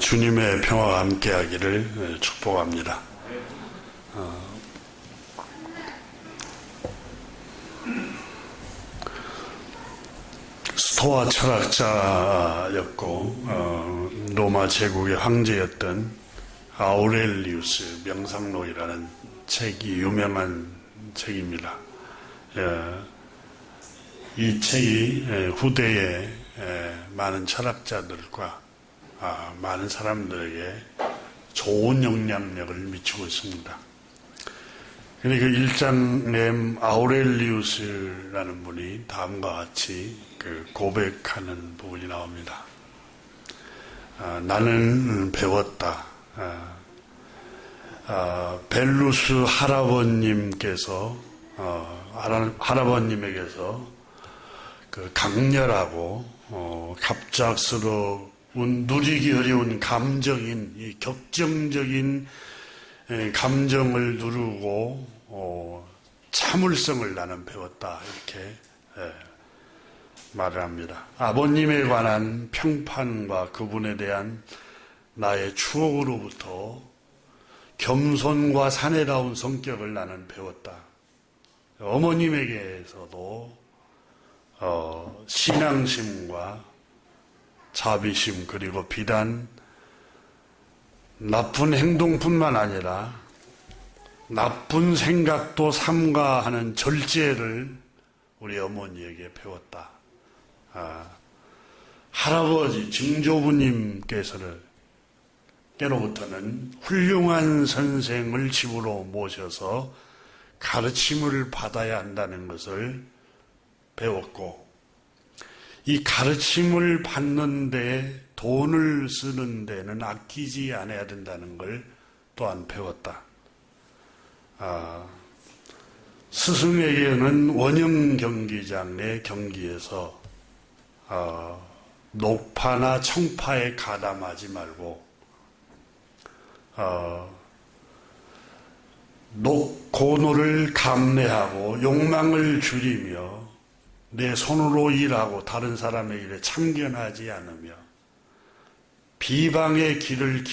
주님의 평화가 함께하기를 축복합니다. 스토아 철학자였고 로마 제국의 황제였던 아우렐리우스 명상록이라는 책이 유명한 책입니다. 이 책이 후대에 많은 철학자들과 많은 사람들에게 좋은 영향력을 미치고 있습니다. 근데 그 1장에 아우렐리우스라는 분이 다음과 같이 고백하는 부분이 나옵니다. 나는 배웠다. 벨루스 할아버님께서 할아버님에게서 그 강렬하고 갑작스러운 누리기 어려운 감정인 이 격정적인 감정을 누르고 참을성을 나는 배웠다 이렇게 말을 합니다. 아버님에 관한 평판과 그분에 대한 나의 추억으로부터 겸손과 사내다운 성격을 나는 배웠다. 어머님에게서도 신앙심과 자비심 그리고 비단 나쁜 행동뿐만 아니라 나쁜 생각도 삼가하는 절제를 우리 어머니에게 배웠다. 할아버지 증조부님께로부터는 훌륭한 선생을 집으로 모셔서 가르침을 받아야 한다는 것을 배웠고 이 가르침을 받는데 돈을 쓰는 데는 아끼지 않아야 된다는 걸 또한 배웠다. 스승에게는 원형 경기장 내 경기에서 녹파나 청파에 가담하지 말고 고노를 감내하고 욕망을 줄이며 내 손으로 일하고 다른 사람의 일에 참견하지 않으며 비방의 길을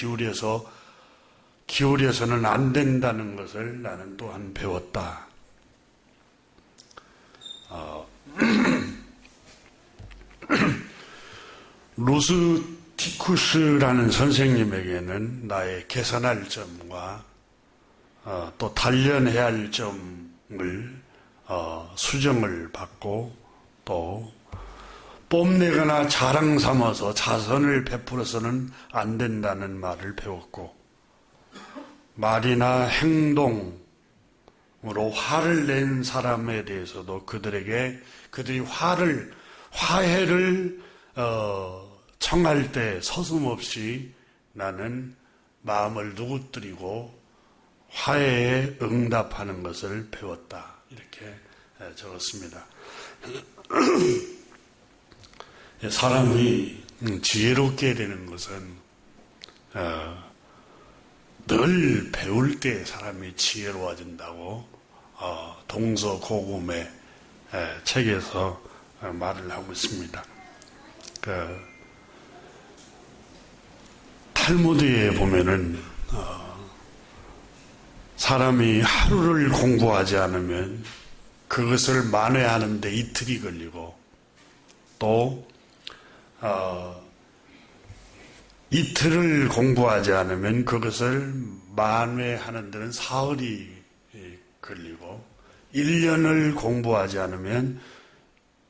기울여서는 안 된다는 것을 나는 또한 배웠다. 루스티쿠스라는 선생님에게는 나의 개선할 점과 또 단련해야 할 점을 수정을 받고 또 뽐내거나 자랑 삼아서 자선을 베풀어서는 안 된다는 말을 배웠고 말이나 행동으로 화를 낸 사람에 대해서도 그들이 화해를 청할 때 서슴없이 나는 마음을 누구뜨리고 화해에 응답하는 것을 배웠다. 이렇게 적었습니다. 사람이 지혜롭게 되는 것은 늘 배울 때 사람이 지혜로워진다고 동서고금의 책에서 말을 하고 있습니다. 탈무드에 보면은 사람이 하루를 공부하지 않으면 그것을 만회하는 데 이틀이 걸리고 또 이틀을 공부하지 않으면 그것을 만회하는 데는 사흘이 걸리고 1년을 공부하지 않으면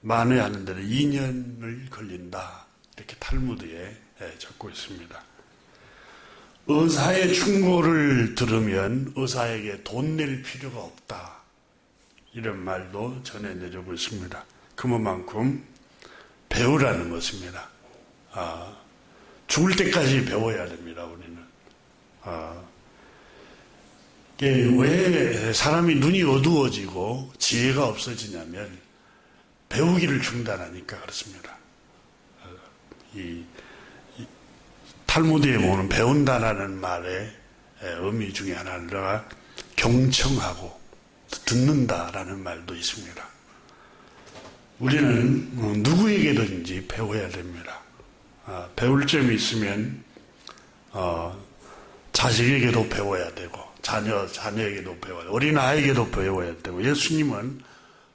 만회하는 데는 2년을 걸린다. 이렇게 탈무드에 적고 있습니다. 의사의 충고를 들으면 의사에게 돈 낼 필요가 없다. 이런 말도 전해내려고 있습니다. 그만큼 배우라는 것입니다. 죽을 때까지 배워야 됩니다, 우리는. 왜 사람이 눈이 어두워지고 지혜가 없어지냐면 배우기를 중단하니까 그렇습니다. 탈무드에 보면 배운다라는 말의 의미 중에 하나가 경청하고 듣는다라는 말도 있습니다. 우리는 누구에게든지 배워야 됩니다. 배울 점이 있으면 자식에게도 배워야 되고 자녀에게도 배워야 되고 어린아이에게도 배워야 되고 예수님은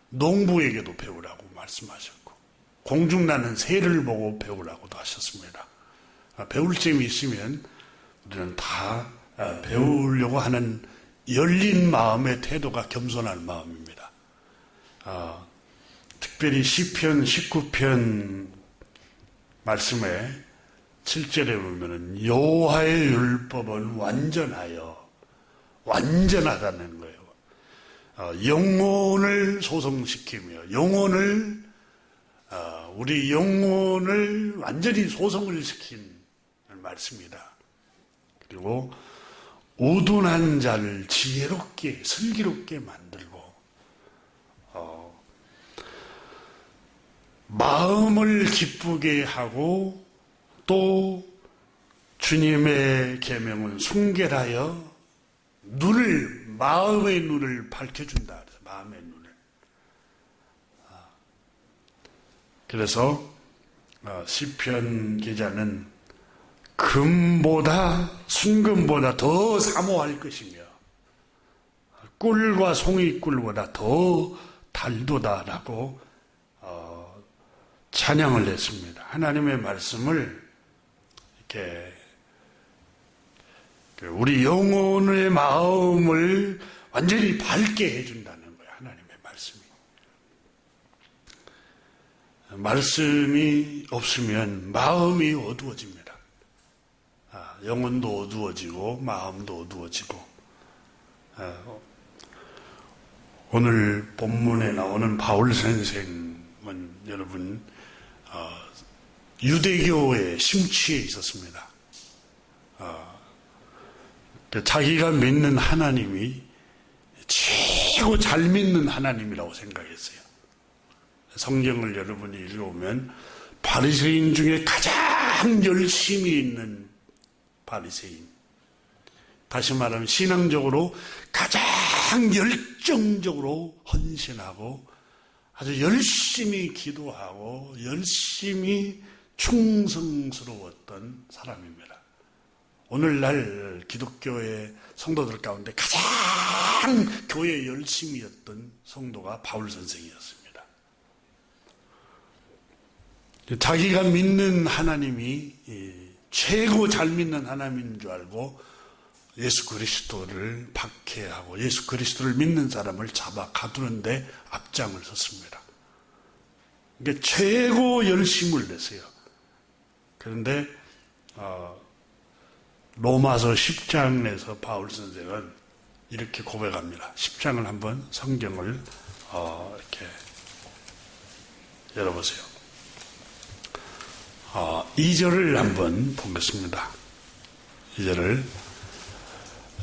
농부에게도 배우라고 말씀하셨고 공중나는 새를 보고 배우라고도 하셨습니다. 배울 점이 있으면 우리는 다 배우려고 하는 열린 마음의 태도가 겸손한 마음입니다. 특별히 시편 19편 말씀에 7절에 보면은 여호와의 율법은 완전하다는 거예요. 영혼을 소성시키며 우리 영혼을 완전히 소성을 시킨 말씀이다. 그리고 우둔한 자를 지혜롭게 슬기롭게 만들고 마음을 기쁘게 하고 또 주님의 계명은 순결하여 마음의 눈을 밝혀준다. 마음의 눈을. 그래서 시편 기자는 금보다 순금보다 더 사모할 것이며 꿀과 송이꿀보다 더 달도다라고 찬양을 했습니다. 하나님의 말씀을 이렇게 우리 영혼의 마음을 완전히 밝게 해준다는 거예요. 하나님의 말씀이. 말씀이 없으면 마음이 어두워집니다. 영혼도 어두워지고 마음도 어두워지고 오늘 본문에 나오는 바울 선생은 여러분 유대교의 심취에 있었습니다. 자기가 믿는 하나님이 최고 잘 믿는 하나님이라고 생각했어요. 성경을 여러분이 읽어보면 바리새인 중에 가장 열심히 있는 바리새인, 다시 말하면 신앙적으로 가장 열정적으로 헌신하고 아주 열심히 기도하고 열심히 충성스러웠던 사람입니다. 오늘날 기독교의 성도들 가운데 가장 교회에 열심히였던 성도가 바울 선생이었습니다. 자기가 믿는 하나님이 최고 잘 믿는 하나님인 줄 알고 예수 그리스도를 박해하고 예수 그리스도를 믿는 사람을 잡아 가두는데 앞장을 섰습니다. 그러니까 최고 열심을 냈어요. 그런데 로마서 10장에서 바울 선생은 이렇게 고백합니다. 10장을 한번 성경을 이렇게 열어보세요. 2절을 한번 보겠습니다. 2절을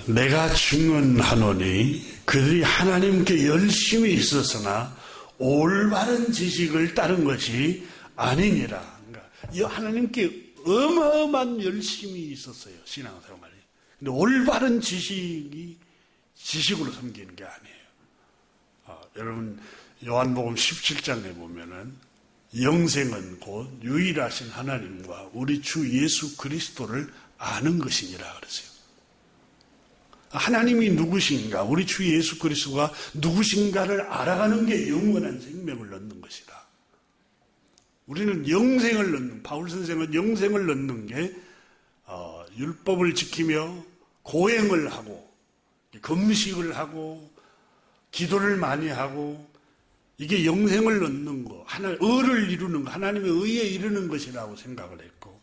내가 증언하노니 그들이 하나님께 열심히 있었으나 올바른 지식을 따른 것이 아니니라. 그러니까 하나님께 어마어마한 열심이 있었어요. 신앙생활이. 근데 올바른 지식으로 섬기는 게 아니에요. 여러분 요한복음 17장에 보면은 영생은 곧 유일하신 하나님과 우리 주 예수 그리스도를 아는 것이니라 그랬어요. 하나님이 누구신가, 우리 주 예수 그리스도가 누구신가를 알아가는 게 영원한 생명을 얻는 것이다. 우리는 영생을 얻는, 바울 선생은 영생을 얻는 게 율법을 지키며 고행을 하고 금식을 하고 기도를 많이 하고 이게 영생을 얻는 거, 의를 이루는 거, 하나님의 의에 이르는 것이라고 생각을 했고,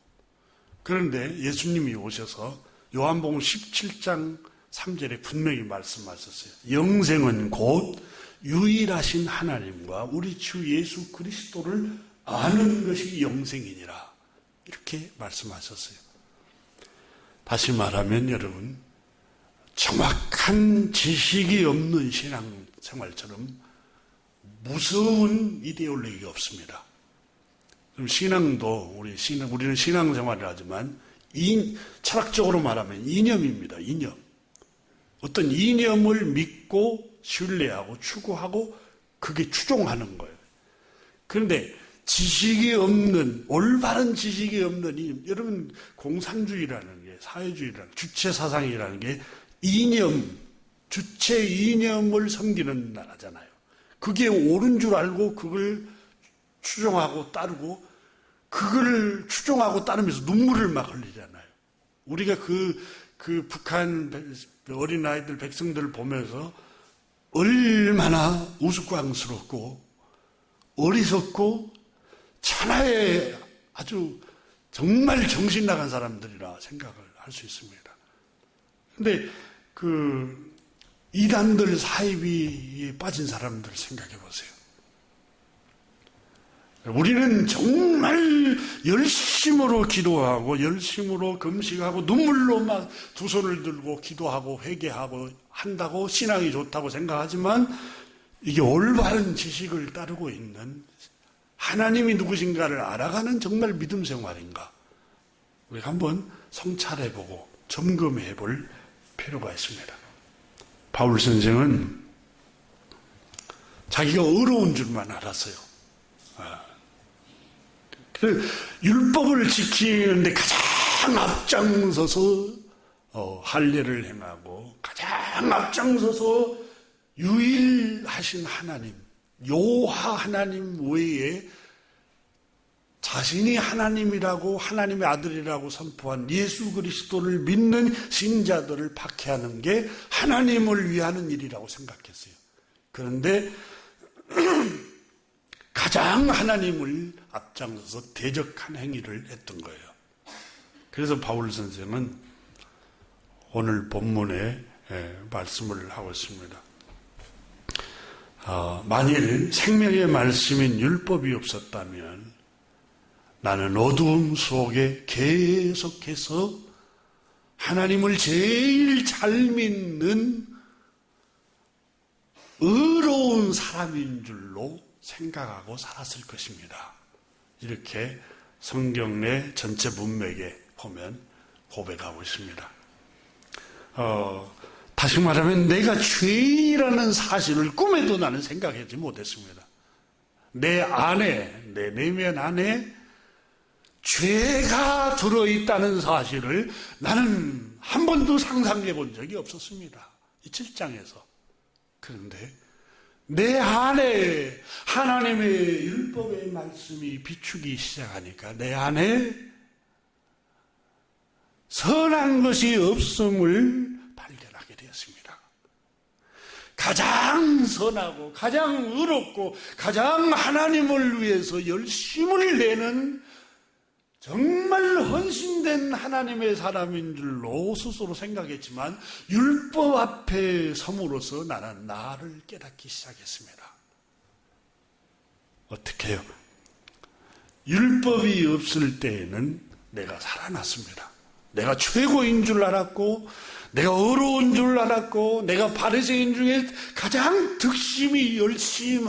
그런데 예수님이 오셔서 요한복음 17장 3절에 분명히 말씀하셨어요. 영생은 곧 유일하신 하나님과 우리 주 예수 그리스도를 아는 것이 영생이니라. 이렇게 말씀하셨어요. 다시 말하면 여러분, 정확한 지식이 없는 신앙생활처럼 무서운 이데올로기가 없습니다. 신앙도 우리는 신앙생활을 하지만 철학적으로 말하면 이념입니다. 이념. 어떤 이념을 믿고 신뢰하고 추구하고 그게 추종하는 거예요. 그런데 지식이 없는, 올바른 지식이 없는, 여러분, 공산주의라는 게, 사회주의라는, 주체사상이라는 게 이념, 주체 이념을 섬기는 나라잖아요. 그게 옳은 줄 알고 그걸 추종하고 따르고, 그걸 추종하고 따르면서 눈물을 막 흘리잖아요. 우리가 그 북한 어린아이들, 백성들을 보면서 얼마나 우스꽝스럽고 어리석고 천하의 아주 정말 정신 나간 사람들이라 생각을 할 수 있습니다. 근데 이단들 사이비에 빠진 사람들 생각해 보세요. 우리는 정말 열심으로 기도하고 열심으로 금식하고 눈물로 막 두 손을 들고 기도하고 회개하고 한다고 신앙이 좋다고 생각하지만 이게 올바른 지식을 따르고 있는 하나님이 누구신가를 알아가는 정말 믿음 생활인가? 우리가 한번 성찰해보고 점검해볼 필요가 있습니다. 바울 선생은 자기가 어려운 줄만 알았어요. 율법을 지키는데 가장 앞장서서 할례를 행하고 가장 앞장서서 유일하신 하나님, 요하 하나님 외에 자신이 하나님이라고 하나님의 아들이라고 선포한 예수 그리스도를 믿는 신자들을 박해하는 게 하나님을 위하는 일이라고 생각했어요. 그런데 가장 하나님을 앞장서서 대적한 행위를 했던 거예요. 그래서 바울 선생은 오늘 본문에 말씀을 하고 있습니다. 만일 생명의 말씀인 율법이 없었다면 나는 어두움 속에 계속해서 하나님을 제일 잘 믿는 의로운 사람인 줄로 생각하고 살았을 것입니다. 이렇게 성경 내 전체 문맥에 보면 고백하고 있습니다. 다시 말하면 내가 죄인이라는 사실을 꿈에도 나는 생각하지 못했습니다. 내 안에, 내 내면 안에 죄가 들어있다는 사실을 나는 한 번도 상상해 본 적이 없었습니다. 이 7장에서. 그런데 내 안에 하나님의 율법의 말씀이 비추기 시작하니까 내 안에 선한 것이 없음을 발견하게 되었습니다. 가장 선하고 가장 의롭고 가장 하나님을 위해서 열심을 내는 정말 헌신된 하나님의 사람인 줄로 스스로 생각했지만 율법 앞에 섬으로써 나는 나를 깨닫기 시작했습니다. 어떻게 해요? 율법이 없을 때에는 내가 살아났습니다. 내가 최고인 줄 알았고 내가 어려운 줄 알았고 내가 바리새인 중에 가장 득심이 열심인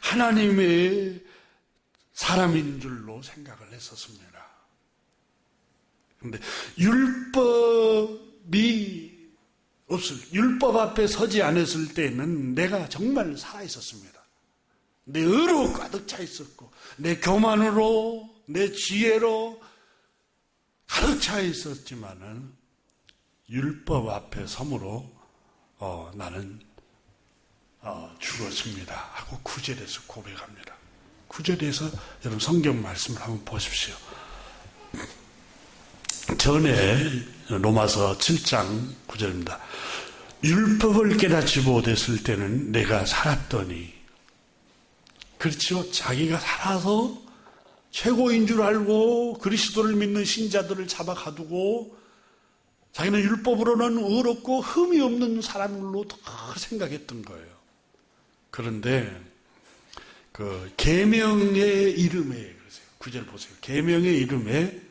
하나님의 사람인 줄로 생각을 했었습니다. 그런데 율법 앞에 서지 않았을 때는 내가 정말 살아있었습니다. 내 의로 가득 차 있었고 내 교만으로 내 지혜로 가득 차 있었지만은 율법 앞에 섬으로 나는 죽었습니다 하고 9절에서 고백합니다. 9절에서 여러분 성경 말씀을 한번 보십시오. 전에 로마서 7장 9절입니다. 율법을 깨닫지 못했을 때는 내가 살았더니, 그렇죠? 자기가 살아서 최고인 줄 알고 그리스도를 믿는 신자들을 잡아 가두고 자기는 율법으로는 의롭고 흠이 없는 사람으로 생각했던 거예요. 그런데 그 계명의 이름에, 9절 보세요. 계명의 이름에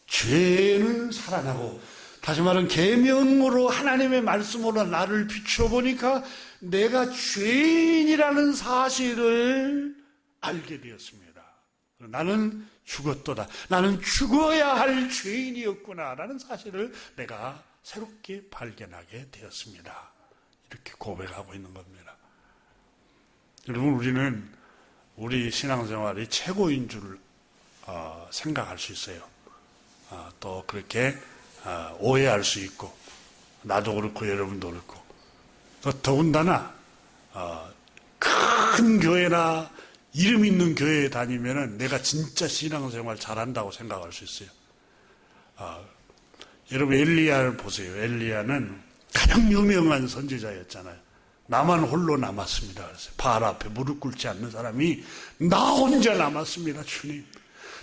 죄는 살아나고, 다시 말하면 계명으로 하나님의 말씀으로 나를 비춰보니까 내가 죄인이라는 사실을 알게 되었습니다. 나는 죽었도다. 나는 죽어야 할 죄인이었구나라는 사실을 내가 새롭게 발견하게 되었습니다. 이렇게 고백하고 있는 겁니다. 여러분, 우리는 우리 신앙생활이 최고인 줄 생각할 수 있어요. 또 그렇게 오해할 수 있고, 나도 그렇고 여러분도 그렇고, 또 더군다나 큰 교회나 이름 있는 교회에 다니면은 내가 진짜 신앙생활 잘한다고 생각할 수 있어요. 여러분 엘리야를 보세요. 엘리야는 가장 유명한 선지자였잖아요. 나만 홀로 남았습니다. 그래서 바알 앞에 무릎 꿇지 않는 사람이 나 혼자 남았습니다. 주님.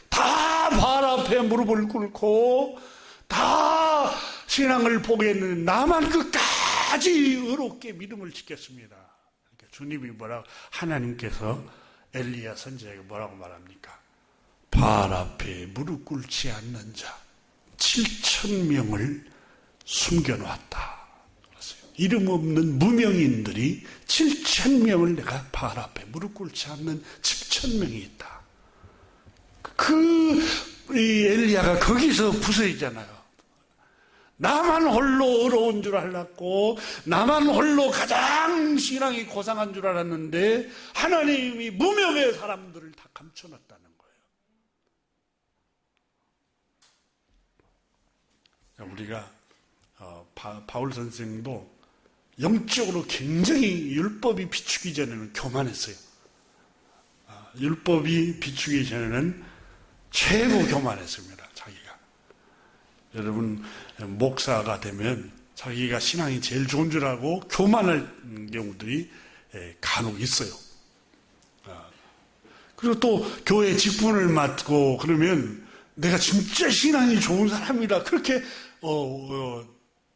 다 바알 앞에 무릎을 꿇고 다 신앙을 포기했는데 나만 끝까지 의롭게 믿음을 지켰습니다. 그러니까 주님이 하나님께서 엘리야 선지자에게 뭐라고 말합니까? 바알 앞에 무릎 꿇지 않는 자 7,000명을 숨겨놓았다. 이름 없는 무명인들이 7,000명을 내가 바알 앞에 무릎 꿇지 않는 7,000명이 있다. 이 엘리야가 거기서 부서지잖아요. 나만 홀로 어려운 줄 알았고 나만 홀로 가장 신앙이 고상한 줄 알았는데 하나님이 무명의 사람들을 다 감춰놨다는 거예요. 우리가 바울 선생도 영적으로 굉장히 율법이 비추기 전에는 교만했어요. 율법이 비추기 전에는 최고 교만했습니다. 자기가. 여러분 목사가 되면 자기가 신앙이 제일 좋은 줄 알고 교만할 경우들이 간혹 있어요. 그리고 또 교회 직분을 맡고 그러면 내가 진짜 신앙이 좋은 사람이다. 그렇게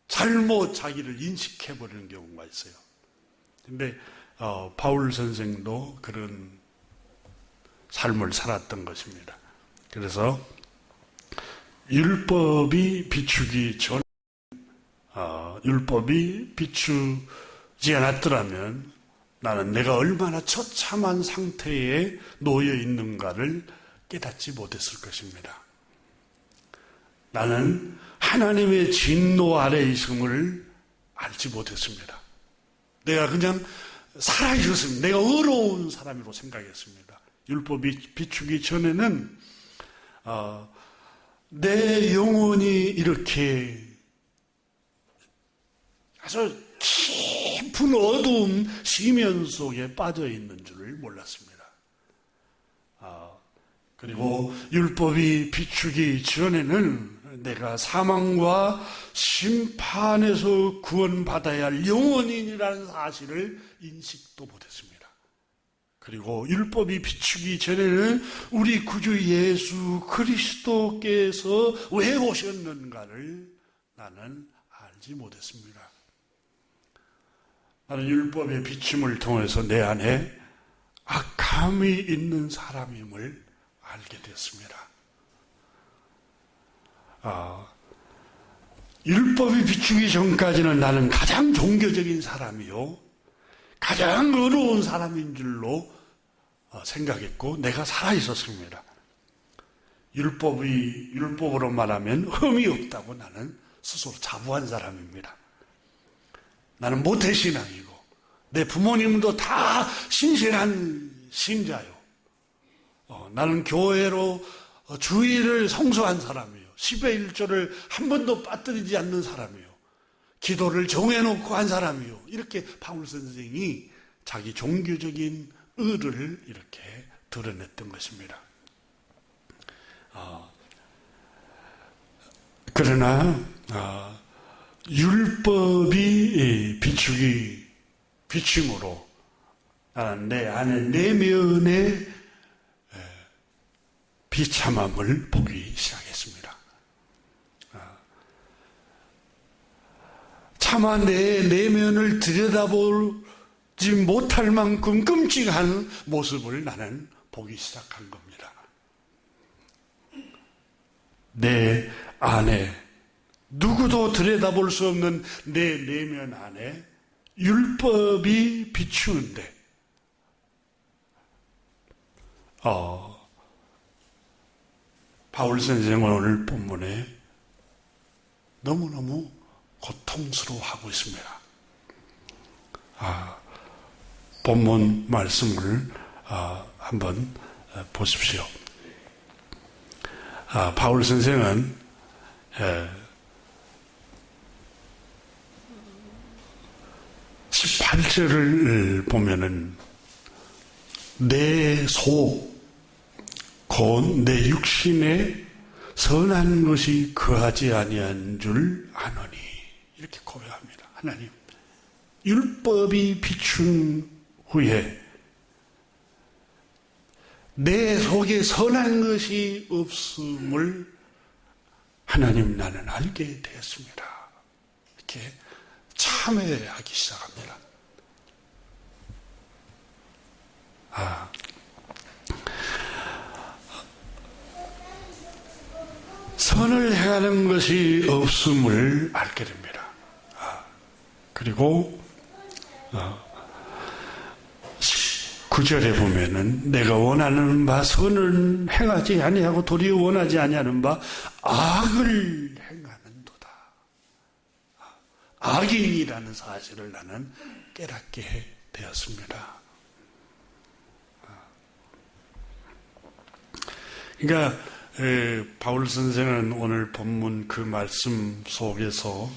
잘못 자기를 인식해버리는 경우가 있어요. 근데 바울 선생도 그런 삶을 살았던 것입니다. 그래서 율법이 비추기 전, 율법이 비추지 않았더라면 나는 내가 얼마나 처참한 상태에 놓여 있는가를 깨닫지 못했을 것입니다. 나는 하나님의 진노 아래 있음을 알지 못했습니다. 내가 그냥 살아있었습니다. 내가 어려운 사람으로 생각했습니다. 율법이 비추기 전에는 내 영혼이 이렇게 아주 깊은 어두운 시면 속에 빠져 있는 줄을 몰랐습니다. 그리고 율법이 비추기 전에는 내가 사망과 심판에서 구원받아야 할 영혼인이라는 사실을 인식도 못했습니다. 그리고 율법이 비추기 전에는 우리 구주 예수 그리스도께서 왜 오셨는가를 나는 알지 못했습니다. 나는 율법의 비춤을 통해서 내 안에 악함이 있는 사람임을 알게 됐습니다. 율법이 비추기 전까지는 나는 가장 종교적인 사람이요, 가장 어려운 사람인 줄로 생각했고 내가 살아있었습니다. 율법으로 말하면 흠이 없다고 나는 스스로 자부한 사람입니다. 나는 모태신앙이고 내 부모님도 다 신실한 신자요. 나는 교회로 주일을 성수한 사람이요. 10의 1조를 한 번도 빠뜨리지 않는 사람이요. 기도를 정해놓고 한 사람이요. 이렇게 바울 선생이 자기 종교적인 의를 이렇게 드러냈던 것입니다. 그러나 율법이 비춤으로 내 안에 내면의 비참함을 보기 시작했습니다. 차마 내 내면을 들여다보지 못할 만큼 끔찍한 모습을 나는 보기 시작한 겁니다. 내 안에 누구도 들여다볼 수 없는 내 내면 안에 율법이 비추는데 바울 선생은 오늘 본문에 너무너무 고통스러워하고 있습니다. 본문 말씀을 한번 보십시오. 바울 선생은 18절을 보면은 내 속, 곧 내 육신에 선한 것이 거하지 아니한 줄 아노니 이렇게 고백합니다. 하나님, 율법이 비춘 후에 내 속에 선한 것이 없음을 하나님 나는 알게 되었습니다. 이렇게 참회하기 시작합니다. 선을 행하는 것이 없음을 알게 됩니다. 그리고 9절에 보면은 내가 원하는 바 선을 행하지 아니하고 도리어 원하지 아니하는 바 악을 행하는도다. 악인이라는 사실을 나는 깨닫게 되었습니다. 그러니까 바울 선생은 오늘 본문 그 말씀 속에서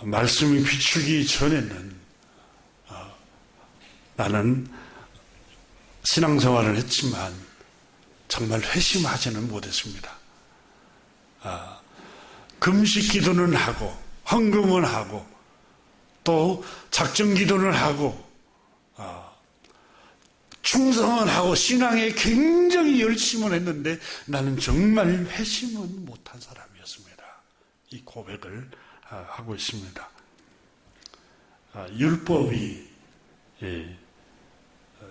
말씀이 비추기 전에는 나는 신앙생활을 했지만 정말 회심하지는 못했습니다. 금식 기도는 하고 헌금은 하고 또 작정 기도는 하고 충성은 하고 신앙에 굉장히 열심을 했는데 나는 정말 회심은 못한 사람이었습니다. 이 고백을 하고 있습니다. 율법이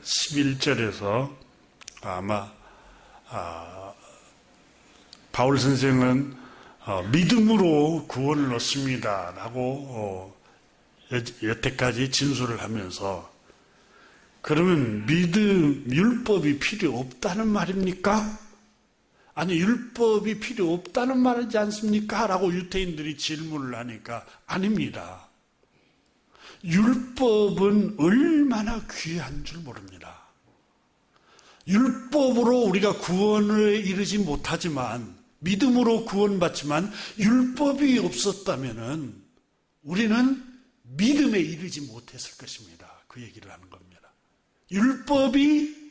11절에서 아마 바울 선생은 믿음으로 구원을 얻습니다 라고 여태까지 진술을 하면서 그러면 율법이 필요 없다는 말입니까? 아니 율법이 필요 없다는 말이지 않습니까? 라고 유대인들이 질문을 하니까 아닙니다. 율법은 얼마나 귀한 줄 모릅니다. 율법으로 우리가 구원을 이루지 못하지만 믿음으로 구원받지만 율법이 없었다면 우리는 믿음에 이르지 못했을 것입니다. 그 얘기를 하는 겁니다. 율법이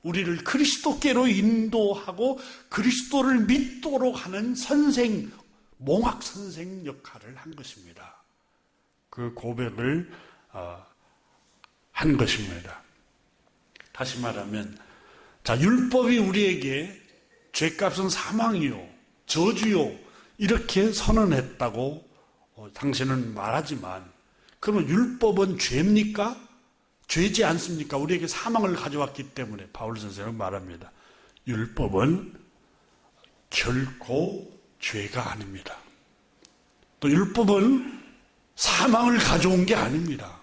우리를 그리스도께로 인도하고 그리스도를 믿도록 하는 선생, 몽학 선생 역할을 한 것입니다. 그 고백을 한 것입니다. 다시 말하면 율법이 우리에게 죄값은 사망이요 저주요 이렇게 선언했다고 당신은 말하지만 그러면 율법은 죄입니까? 죄지 않습니까? 우리에게 사망을 가져왔기 때문에 바울 선생은 말합니다. 율법은 결코 죄가 아닙니다. 또 율법은 사망을 가져온 게 아닙니다.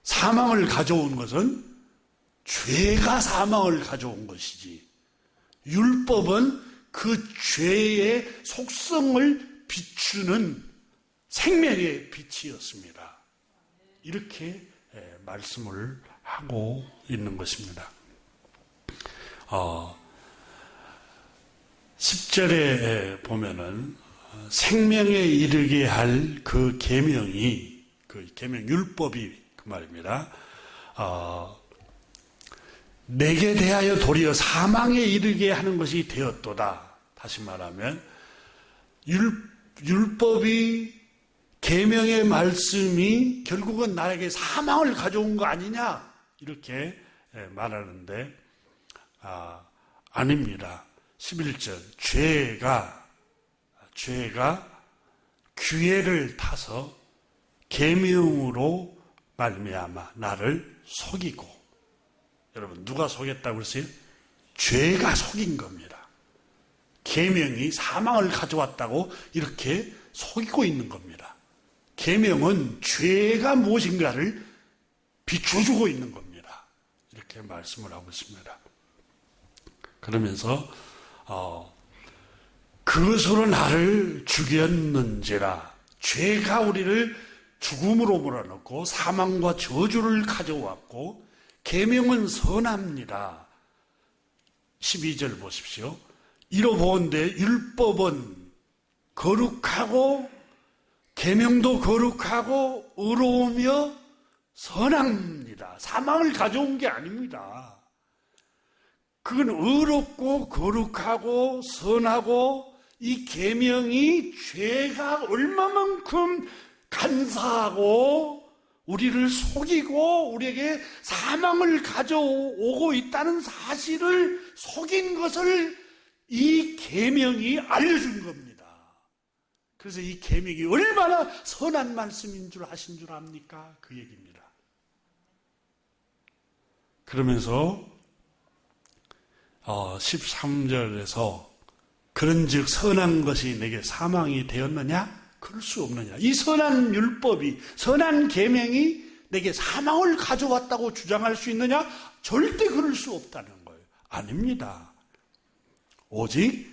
사망을 가져온 것은 죄가 사망을 가져온 것이지 율법은 그 죄의 속성을 비추는 생명의 빛이었습니다. 이렇게 말씀을 하고 있는 것입니다. 10절에 보면은 생명에 이르게 할 그 계명이 그 계명 율법이 그 말입니다. 내게 대하여 도리어 사망에 이르게 하는 것이 되었도다. 다시 말하면 율법이 계명의 말씀이 결국은 나에게 사망을 가져온 거 아니냐 이렇게 말하는데 아닙니다. 11절 죄가 규례를 타서 계명으로 말미암아 나를 속이고 여러분 누가 속였다고 그랬어요? 죄가 속인 겁니다. 계명이 사망을 가져왔다고 이렇게 속이고 있는 겁니다. 계명은 죄가 무엇인가를 비춰주고 있는 겁니다. 이렇게 말씀을 하고 있습니다. 그러면서 그것으로 나를 죽였는지라 죄가 우리를 죽음으로 몰아넣고 사망과 저주를 가져왔고 계명은 선합니다. 12절 보십시오. 이로 보건대 율법은 거룩하고 계명도 거룩하고 의로우며 선합니다. 사망을 가져온 게 아닙니다. 그건 의롭고 거룩하고 선하고 이 계명이 죄가 얼마만큼 간사하고 우리를 속이고 우리에게 사망을 가져오고 있다는 사실을 속인 것을 이 계명이 알려준 겁니다. 그래서 이 계명이 얼마나 선한 말씀인 줄 아신 줄 압니까? 그 얘기입니다. 그러면서 13절에서 그런즉 선한 것이 내게 사망이 되었느냐? 그럴 수 없느냐? 이 선한 율법이, 선한 계명이 내게 사망을 가져왔다고 주장할 수 있느냐? 절대 그럴 수 없다는 거예요. 아닙니다. 오직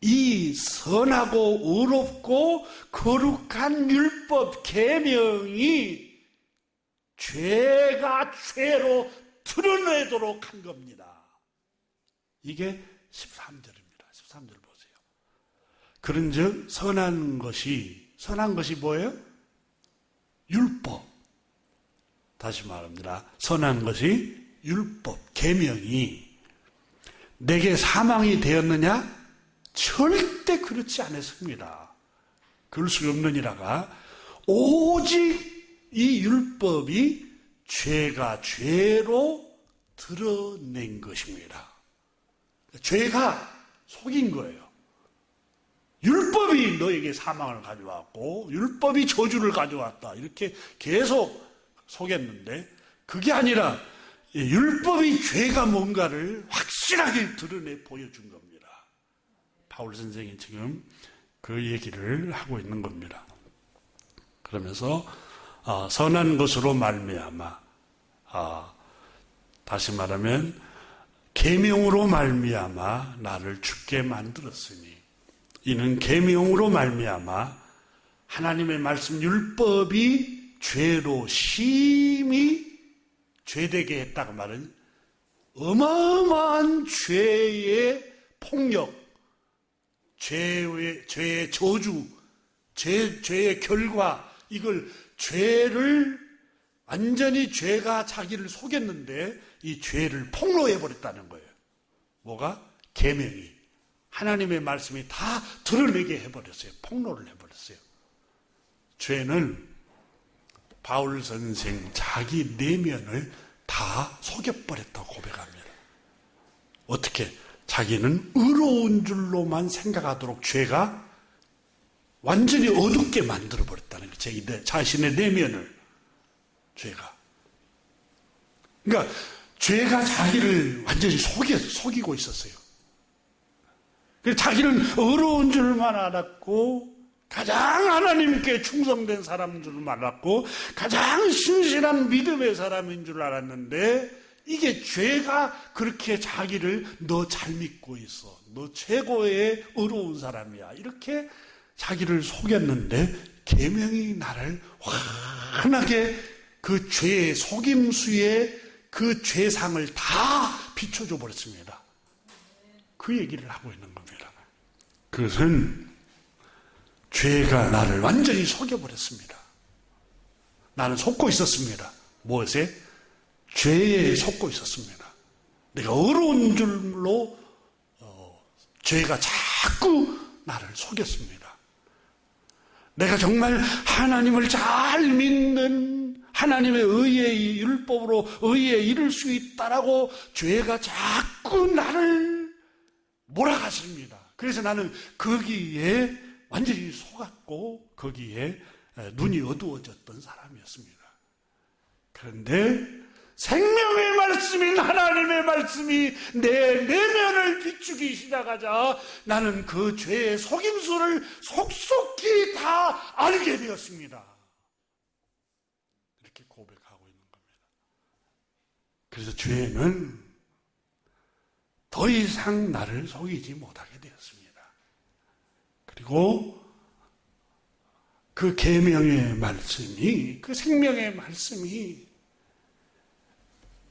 이 선하고 의롭고 거룩한 율법, 계명이 죄가 죄로 드러내도록 한 겁니다. 이게 13절입니다. 13절 보세요. 그런즉 선한 것이 뭐예요? 율법. 다시 말합니다. 선한 것이 율법, 계명이 내게 사망이 되었느냐? 절대 그렇지 않았습니다. 그럴 수 없느니라가 오직 이 율법이 죄가 죄로 드러낸 것입니다. 죄가 속인 거예요. 율법이 너에게 사망을 가져왔고 율법이 저주를 가져왔다. 이렇게 계속 속였는데 그게 아니라 율법이 죄가 뭔가를 확실하게 드러내 보여준 겁니다. 바울 선생이 지금 그 얘기를 하고 있는 겁니다. 그러면서 선한 것으로 말미암아 다시 말하면 계명으로 말미암아 나를 죽게 만들었으니 이는 계명으로 말미암아 하나님의 말씀 율법이 죄로 심히 죄되게 했다고 말은 어마어마한 죄의 폭력, 죄의 저주, 죄의 결과, 이걸 죄를 완전히 죄가 자기를 속였는데 이 죄를 폭로해버렸다는 거예요. 뭐가? 계명이. 하나님의 말씀이 다 드러내게 해버렸어요. 폭로를 해버렸어요. 죄는 바울 선생 자기 내면을 다 속여버렸다고 고백합니다. 어떻게? 자기는 의로운 줄로만 생각하도록 죄가 완전히 어둡게 만들어버렸다는 거예요. 자신의 내면을. 죄가. 그러니까 죄가 자기를 완전히 속이고 있었어요. 그래서 자기는 의로운 줄만 알았고 가장 하나님께 충성된 사람인 줄 알았고 가장 신실한 믿음의 사람인 줄 알았는데 이게 죄가 그렇게 자기를 너 잘 믿고 있어. 너 최고의 의로운 사람이야. 이렇게 자기를 속였는데 계명이 나를 환하게 그 죄의 속임수에 그 죄상을 다 비춰줘 버렸습니다. 그 얘기를 하고 있는 겁니다. 그것은 죄가 나를 완전히 속여버렸습니다. 나는 속고 있었습니다. 무엇에? 죄에 속고 있었습니다. 내가 의로운 줄로 죄가 자꾸 나를 속였습니다. 내가 정말 하나님을 잘 믿는 하나님의 의의 율법으로 의에 이를 수 있다라고 죄가 자꾸 나를 몰아갔습니다. 그래서 나는 거기에 완전히 속았고 거기에 눈이 어두워졌던 사람이었습니다. 그런데 생명의 말씀인 하나님의 말씀이 내 내면을 비추기 시작하자 나는 그 죄의 속임수를 속속히 다 알게 되었습니다. 이렇게 고백하고 있는 겁니다. 그래서 죄는 더 이상 나를 속이지 못하게 되었습니다. 그리고 그 계명의 말씀이, 그 생명의 말씀이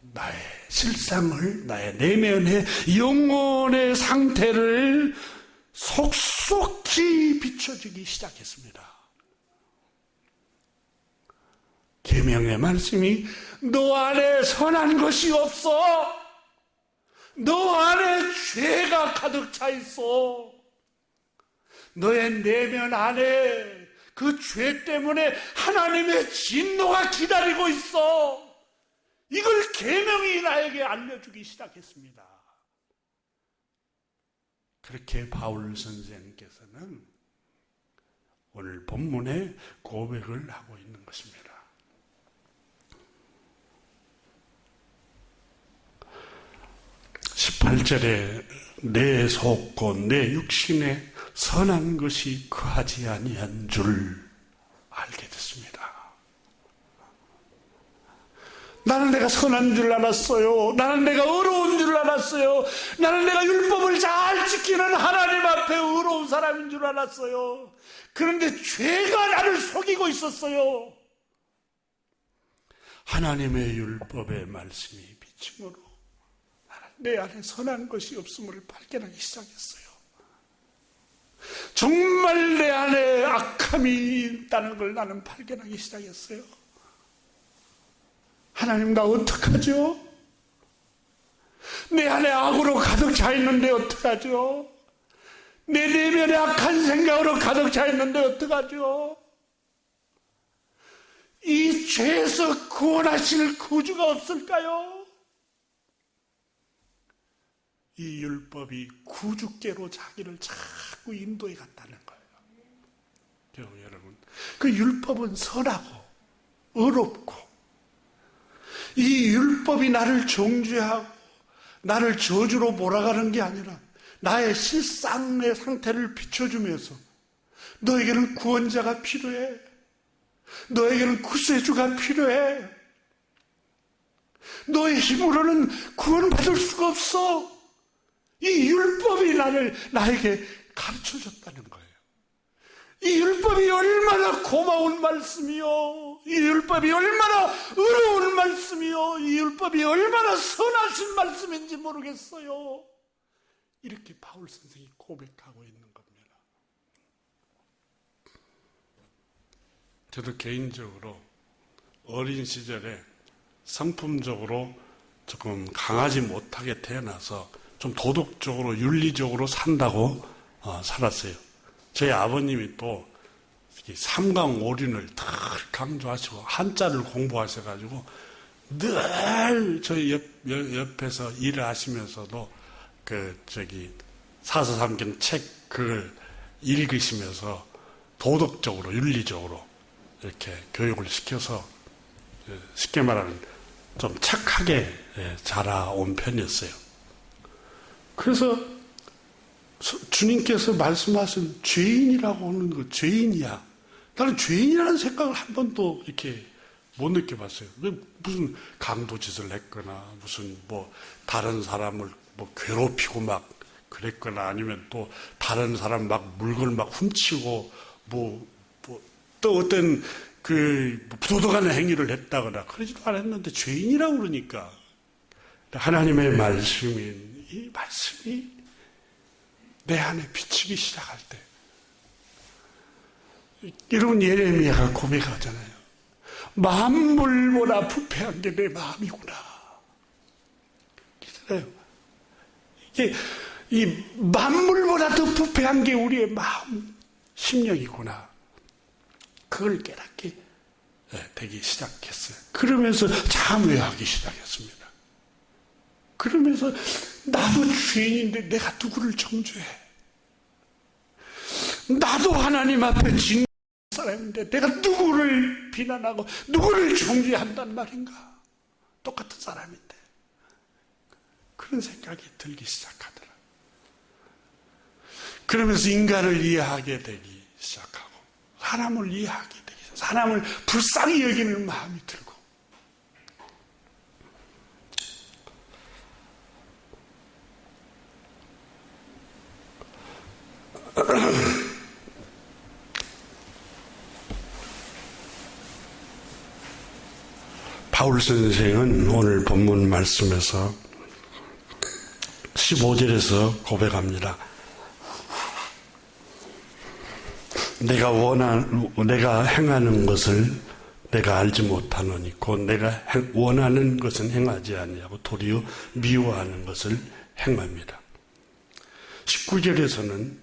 나의 실상을, 나의 내면의 영혼의 상태를 속속히 비춰주기 시작했습니다. 계명의 말씀이 너 안에 선한 것이 없어. 너 안에 죄가 가득 차 있어. 너의 내면 안에 그 죄 때문에 하나님의 진노가 기다리고 있어. 이걸 계명이 나에게 알려주기 시작했습니다. 그렇게 바울 선생께서는 오늘 본문에 고백을 하고 있는 것입니다. 18절에 내 속고 내 육신에 선한 것이 거하지 아니한 줄 알게 됐습니다. 나는 내가 선한 줄 알았어요. 나는 내가 의로운 줄 알았어요. 나는 내가 율법을 잘 지키는 하나님 앞에 의로운 사람인 줄 알았어요. 그런데 죄가 나를 속이고 있었어요. 하나님의 율법의 말씀이 비침으로 내 안에 선한 것이 없음을 발견하기 시작했어요. 정말 내 안에 악함이 있다는 걸 나는 발견하기 시작했어요. 하나님, 나 어떡하죠? 내 안에 악으로 가득 차 있는데 어떡하죠? 내 내면에 악한 생각으로 가득 차 있는데 어떡하죠? 이 죄에서 구원하실 구주가 없을까요? 이 율법이 구주께로 자기를 자꾸 인도해 갔다는 거예요. 여러분, 그 율법은 선하고 의롭고 이 율법이 나를 정죄하고 나를 저주로 몰아가는 게 아니라 나의 실상의 상태를 비춰주면서 너에게는 구원자가 필요해. 너에게는 구세주가 필요해. 너의 힘으로는 구원받을 수가 없어. 이 율법이 나에게 가르쳐줬다는 거예요. 이 율법이 얼마나 고마운 말씀이요. 이 율법이 얼마나 의로운 말씀이요. 이 율법이 얼마나 선하신 말씀인지 모르겠어요. 이렇게 바울 선생이 고백하고 있는 겁니다. 저도 개인적으로 어린 시절에 성품적으로 조금 강하지 못하게 태어나서 좀 도덕적으로 윤리적으로 산다고 살았어요. 저희 아버님이 또 삼강오륜을 늘 강조하시고 한자를 공부하셔가지고 늘 저희 옆에서 일을 하시면서도 사서삼경 책 그걸 읽으시면서 도덕적으로 윤리적으로 이렇게 교육을 시켜서 쉽게 말하면 좀 착하게 자라온 편이었어요. 그래서 주님께서 말씀하신 죄인이라고 하는 거, 죄인이야. 나는 죄인이라는 생각을 한 번도 이렇게 못 느껴봤어요. 무슨 강도짓을 했거나, 무슨 다른 사람을 괴롭히고 막 그랬거나, 아니면 또 다른 사람 물건을 훔치고, 또 어떤 부도덕한 행위를 했다거나, 그러지도 않았는데 죄인이라고 그러니까. 하나님의 말씀인 이 말씀이 내 안에 비치기 시작할 때, 여러분, 예레미야가 고백하잖아요. 만물보다 부패한 게 내 마음이구나. 그렇잖아요. 이게 이 만물보다 더 부패한 게 우리의 마음, 심령이구나. 그걸 깨닫게 되기 시작했어요. 그러면서 참회하기 시작했습니다. 그러면서 나도 죄인인데 내가 누구를 정죄해? 나도 하나님 앞에 진 사람인데 내가 누구를 비난하고 누구를 정죄한단 말인가? 똑같은 사람인데. 그런 생각이 들기 시작하더라. 그러면서 인간을 이해하게 되기 시작하고 사람을 이해하게 되기 시작하고 사람을 불쌍히 여기는 마음이 들고 바울 선생은 오늘 본문 말씀에서 15절에서 고백합니다. 내가 행하는 것을 내가 알지 못하노니 곧 내가 원하는 것은 행하지 아니하고 도리어 미워하는 것을 행합니다. 19절에서는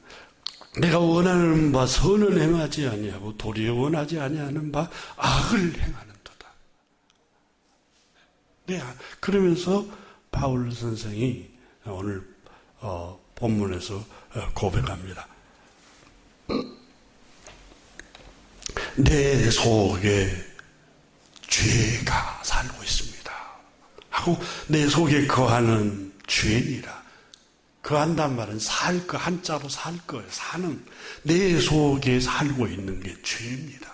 내가 원하는 바 선은 행하지 아니하고 도리어 원하지 아니하는 바 악을 행하는도다. 네, 그러면서 바울 선생이 오늘 본문에서 고백합니다. 내 속에 죄가 살고 있습니다 하고 내 속에 거하는 죄니라. 거한단 말은 살 거, 한자로 살 거예요. 사는 내 속에 살고 있는 게 죄입니다.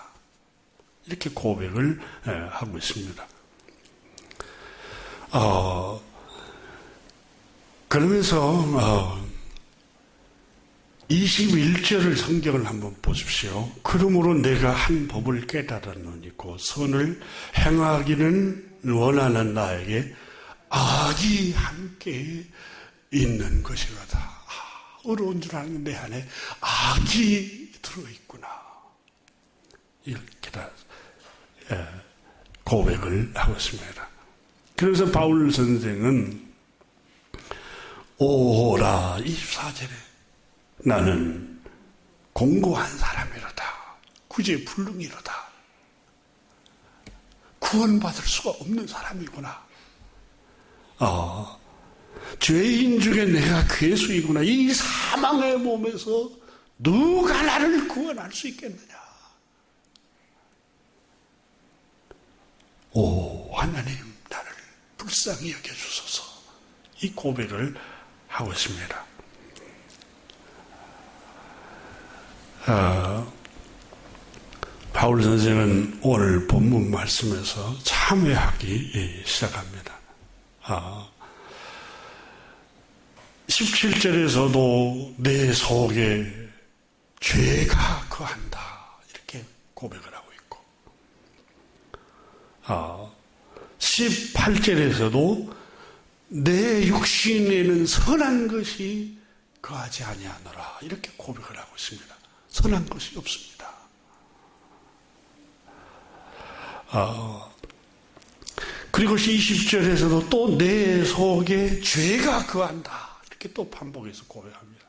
이렇게 고백을 하고 있습니다. 그러면서 21절을 성경을 한번 보십시오. 그러므로 내가 한 법을 깨달았노니 곧 선을 행하기는 원하는 나에게 악이 함께 있는 것이로다. 어려운 줄 아는데 내 안에 악이 들어있구나. 이렇게 다 고백을 하고 있습니다. 그래서 바울 선생은 오라 24절에 나는 공고한 사람이로다. 구제불능이로다. 구원받을 수가 없는 사람이구나. 죄인 중에 내가 괴수이구나. 이 사망의 몸에서 누가 나를 구원할 수 있겠느냐. 오 하나님 나를 불쌍히 여겨주소서. 이 고백을 하고 있습니다. 바울 선생은 오늘 본문 말씀에서 참회하기 시작합니다. 17절에서도 내 속에 죄가 거한다 이렇게 고백을 하고 있고 18절에서도 내 육신에는 선한 것이 거하지 아니하노라 이렇게 고백을 하고 있습니다. 선한 것이 없습니다. 그리고 20절에서도 또 내 속에 죄가 거한다 이렇게 또 반복해서 고백합니다.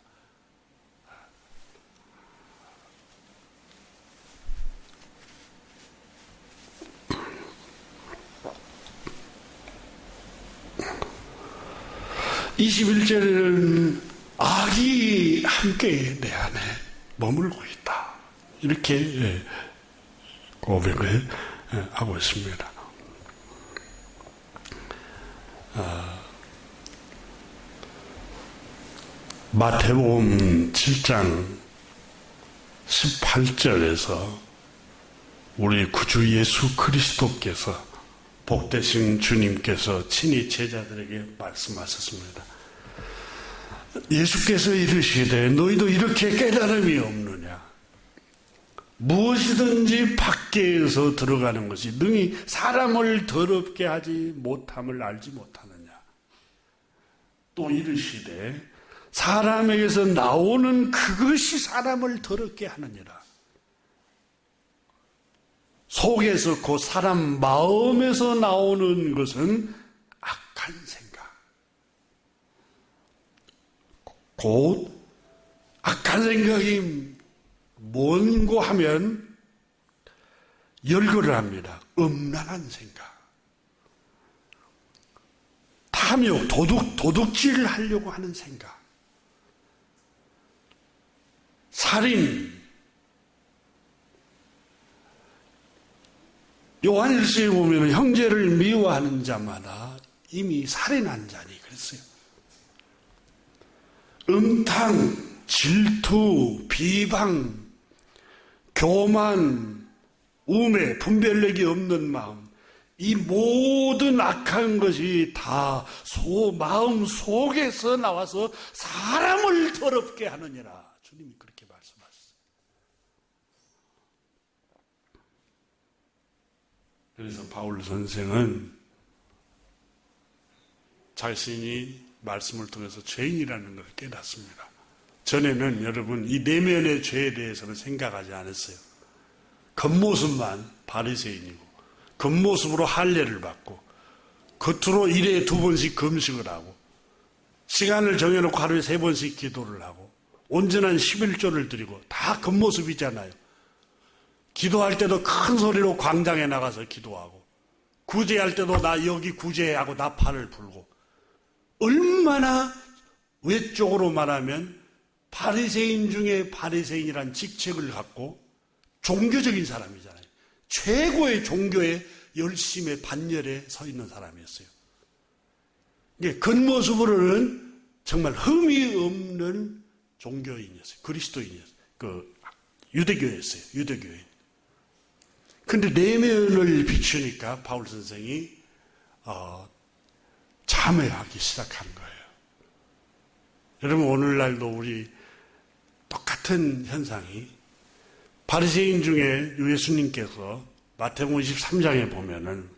(21절에는) 악이 함께 내 안에 머물고 있다 이렇게 고백을 하고 있습니다. 마태복음 7장 18절에서 우리 구주 예수 그리스도께서 복되신 주님께서 친히 제자들에게 말씀하셨습니다. 예수께서 이르시되 너희도 이렇게 깨달음이 없느냐. 무엇이든지 밖에서 들어가는 것이 능히 사람을 더럽게 하지 못함을 알지 못하느냐. 또 이르시되 사람에게서 나오는 그것이 사람을 더럽게 하느니라. 속에서 곧 사람 마음에서 나오는 것은 악한 생각. 곧 악한 생각이 뭔고 하면 열거를 합니다. 음란한 생각. 탐욕, 도둑질을 하려고 하는 생각. 살인. 요한일서에 보면 형제를 미워하는 자마다 이미 살인한 자니 그랬어요. 음탕, 질투, 비방, 교만, 우매, 분별력이 없는 마음, 이 모든 악한 것이 다 마음 속에서 나와서 사람을 더럽게 하느니라. 주님이 그렇게 말씀하셨어요. 그래서 바울 선생은 자신이 말씀을 통해서 죄인이라는 걸 깨닫습니다. 전에는 여러분 이 내면의 죄에 대해서는 생각하지 않았어요. 겉모습만 바리새인이고 겉모습으로 할례를 받고 겉으로 일에 2번씩 금식을 하고 시간을 정해놓고 하루에 3번씩 기도를 하고 온전한 11조를 드리고 다 겉모습이잖아요. 기도할 때도 큰 소리로 광장에 나가서 기도하고 구제할 때도 나 여기 구제하고 나팔을 불고 얼마나 외적으로 말하면 바리새인 중에 바리새인이란 직책을 갖고 종교적인 사람이잖아요. 최고의 종교의 열심의 반열에 서 있는 사람이었어요. 겉모습으로는 정말 흠이 없는 종교인이었어요. 그리스도인이었어요. 유대교였어요. 유대교인. 근데 내면을 비추니까 바울 선생이 참회하기 시작한 거예요. 여러분 오늘날도 우리 똑같은 현상이 바리새인 중에 예수님께서 마태복음 23장에 보면은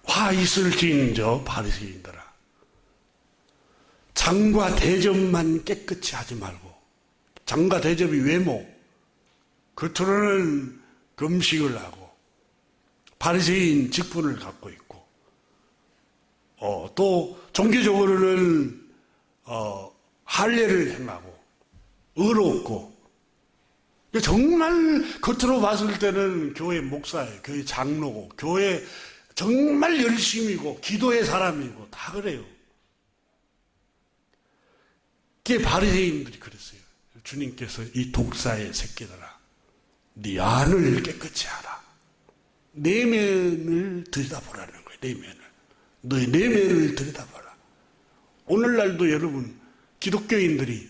화 있을지인저 바리새인들아 장과 대접만 깨끗이 하지 말고 장과 대접이 외모 겉으로는 금식을 하고 바리새인 직분을 갖고 있고 또 종교적으로는 할례를 행하고 의롭고 정말 겉으로 봤을 때는 교회 목사예요. 교회 장로고 교회 정말 열심이고 기도의 사람이고 다 그래요. 그게 바리새인들이 그랬어요. 주님께서 이 독사의 새끼들아 네 안을 깨끗이 하라. 내면을 들여다보라는 거예요. 내면을. 너의 내면을 들여다봐라. 오늘날도 여러분 기독교인들이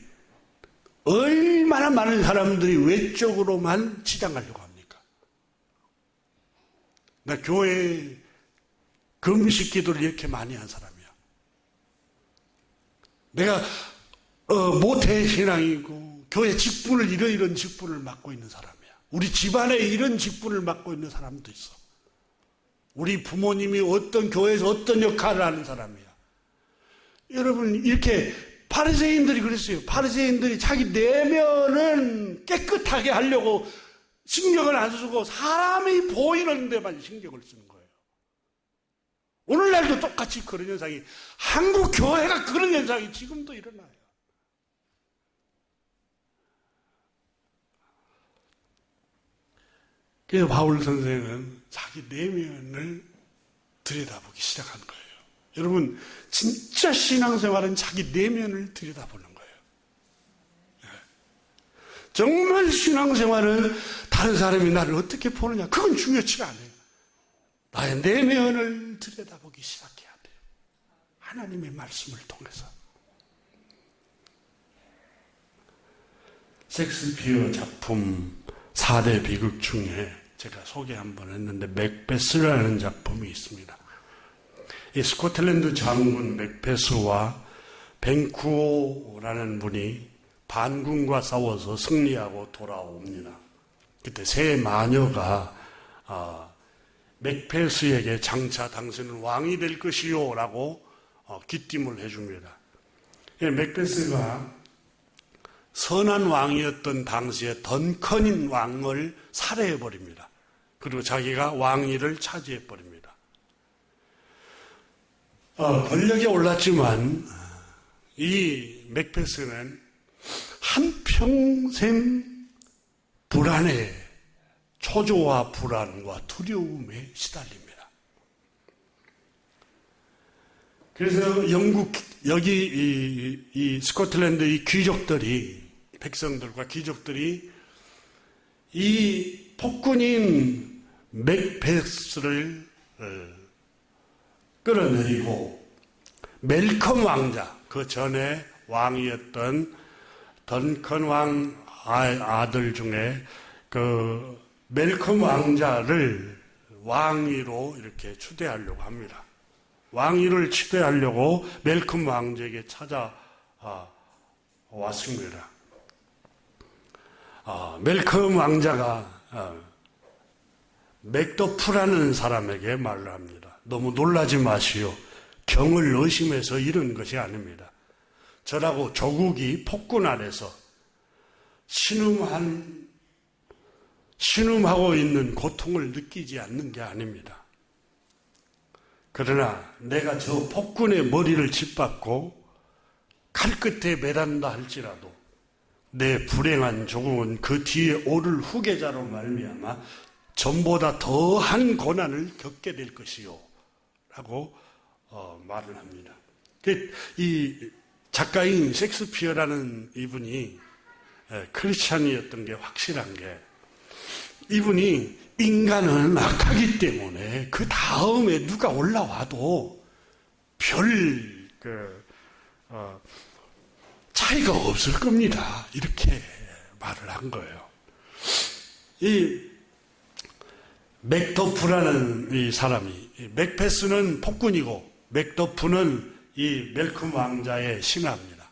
얼마나 많은 사람들이 외적으로만 치장하려고 합니까? 나 교회 금식 기도를 이렇게 많이 한 사람이야. 내가 모태신앙이고 교회 직분을 이런 직분을 맡고 있는 사람이야. 우리 집안에 이런 직분을 맡고 있는 사람도 있어. 우리 부모님이 어떤 교회에서 어떤 역할을 하는 사람이야. 여러분 이렇게 바리새인들이 그랬어요. 바리새인들이 자기 내면은 깨끗하게 하려고 신경을 안 쓰고 사람이 보이는 데만 신경을 쓰는 거예요. 오늘날도 똑같이 그런 현상이 한국 교회가 그런 현상이 지금도 일어나요. 그래서 바울 선생은 자기 내면을 들여다보기 시작한 거예요. 여러분 진짜 신앙생활은 자기 내면을 들여다보는 거예요. 정말 신앙생활은 다른 사람이 나를 어떻게 보느냐 그건 중요치가 않아요. 나의 내면을 들여다보기 시작해야 돼요. 하나님의 말씀을 통해서. 셰익스피어 작품 4대 비극 중에 제가 소개 한번 했는데 맥베스라는 작품이 있습니다. 이 스코틀랜드 장군 맥베스와 벤쿠오라는 분이 반군과 싸워서 승리하고 돌아옵니다. 그때 세 마녀가 맥베스에게 장차 당신은 왕이 될 것이요 라고 귀띔을 해줍니다. 맥베스가 선한 왕이었던 당시에 던컨인 왕을 살해해버립니다. 그리고 자기가 왕위를 차지해버립니다. 권력에 올랐지만 이 맥베스는 한평생 불안에 초조와 불안과 두려움에 시달립니다. 그래서 여기 이 스코틀랜드 이 귀족들이 백성들과 귀족들이 이 폭군인 맥베스를 끌어내리고 멜컴 왕자, 그 전에 왕이었던 던컨 왕 아들 중에 그 멜컴 왕자를 왕위로 이렇게 추대하려고 합니다. 왕위를 추대하려고 멜컴 왕자에게 찾아왔습니다. 멜컴 왕자가 맥더프라는 사람에게 말을 합니다. 너무 놀라지 마시오. 경을 의심해서 이런 것이 아닙니다. 저라고 조국이 폭군 아래서 신음하고 있는 고통을 느끼지 않는 게 아닙니다. 그러나 내가 저 폭군의 머리를 짓밟고 칼끝에 매단다 할지라도 내 불행한 조국은 그 뒤에 오를 후계자로 말미암아 전보다 더한 고난을 겪게 될 것이요 라고 말을 합니다. 이 작가인 셰익스피어라는 이분이 크리스찬이었던 게 확실한 게, 이분이 인간은 악하기 때문에 그 다음에 누가 올라와도 별 차이가 없을 겁니다. 이렇게 말을 한 거예요. 이 맥더프라는 이 사람이, 맥베스는 폭군이고 맥더프는 이 멜컴 왕자의 신하입니다.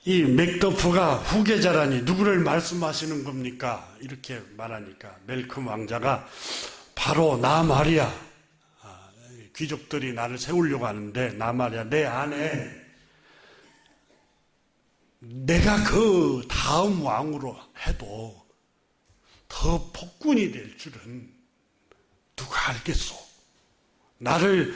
이 맥더프가 후계자라니 누구를 말씀하시는 겁니까? 이렇게 말하니까 멜컴 왕자가 바로 나 말이야. 귀족들이 나를 세우려고 하는데 나 말이야. 내 안에 내가 그 다음 왕으로 해도 더 폭군이 될 줄은 누가 알겠소? 나를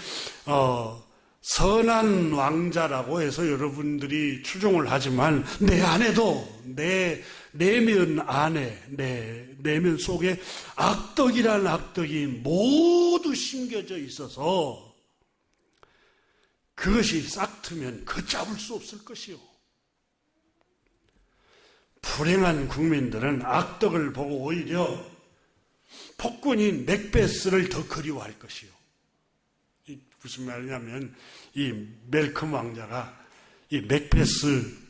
선한 왕자라고 해서 여러분들이 추종을 하지만 내 안에도 내 내면 안에 내 내면 속에 악덕이란 악덕이 모두 심겨져 있어서 그것이 싹트면 걷잡을 수 없을 것이요. 불행한 국민들은 악덕을 보고 오히려 폭군인 맥베스를 더 그리워할 것이요. 무슨 말이냐면 이 멜컴 왕자가 이 맥베스라는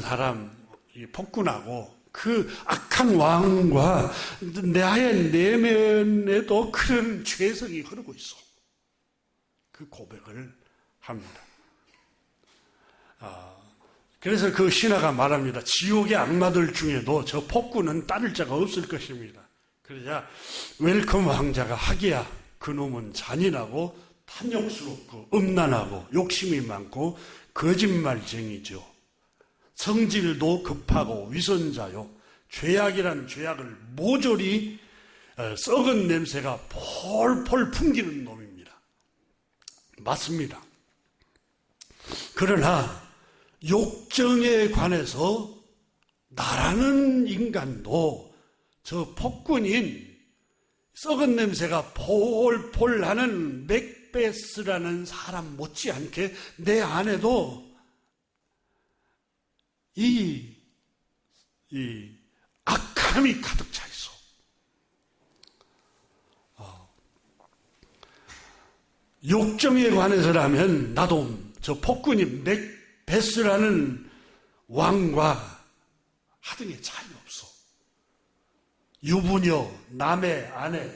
사람, 이 폭군하고 그 악한 왕과 나의 내면에도 그런 죄성이 흐르고 있어. 그 고백을 합니다. 그래서 그 신하가 말합니다. 지옥의 악마들 중에도 저 폭군은 따를 자가 없을 것입니다. 그러자 웰컴 왕자가 하기야 그놈은 잔인하고 탐욕스럽고 음란하고 욕심이 많고 거짓말쟁이죠. 성질도 급하고 위선자요. 죄악이란 죄악을 모조리 썩은 냄새가 폴폴 풍기는 놈입니다. 맞습니다. 그러나 욕정에 관해서 나라는 인간도 저 폭군인 썩은 냄새가 폴폴 나는 맥베스라는 사람 못지않게 내 안에도 이 악함이 가득 차 있어. 욕정에 관해서라면 나도 저 폭군인 맥베스라는 왕과 하등의 차이가 없어. 유부녀, 남의 아내,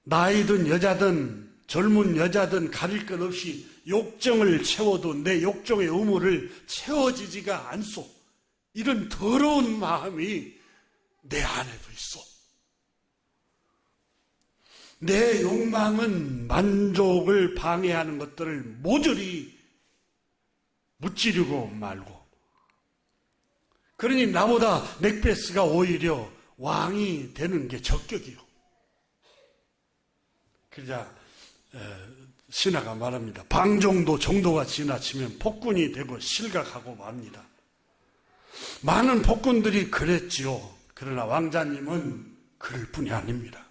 나이든 여자든 젊은 여자든 가릴 것 없이 욕정을 채워도 내 욕정의 의무를 채워지지가 않소. 이런 더러운 마음이 내 안에도 있어. 내 욕망은 만족을 방해하는 것들을 모조리 무찌르고 말고. 그러니 나보다 맥베스가 오히려 왕이 되는 게 적격이요. 그러자 신하가 말합니다. 방정도 정도가 지나치면 폭군이 되고 실각하고 맙니다. 많은 폭군들이 그랬지요. 그러나 왕자님은 그럴 뿐이 아닙니다.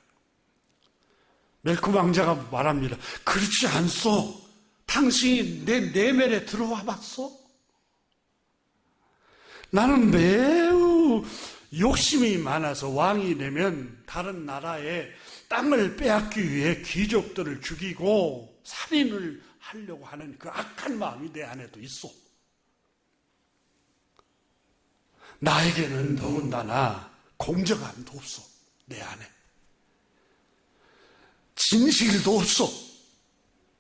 멜컴 왕자가 말합니다. 그렇지 않소. 당신이 내 내면에 들어와 봤소? 나는 매우 욕심이 많아서 왕이 되면 다른 나라에 땅을 빼앗기 위해 귀족들을 죽이고 살인을 하려고 하는 그 악한 마음이 내 안에도 있어. 나에게는 더군다나 공정함도 없어. 내 안에. 진실도 없어.